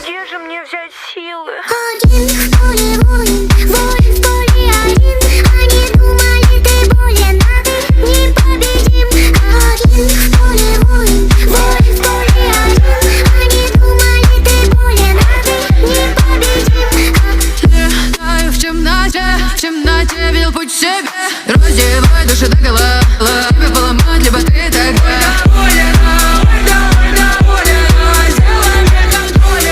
Где же мне взять силы? Один в поле воин, воин в поле один. Они думали, ты болен, а ты непобедим. Один в поле воин, воин в поле один. Они думали, ты болен, а ты непобедим. Летаю в темноте бил путь себе. Раздевай души до гола.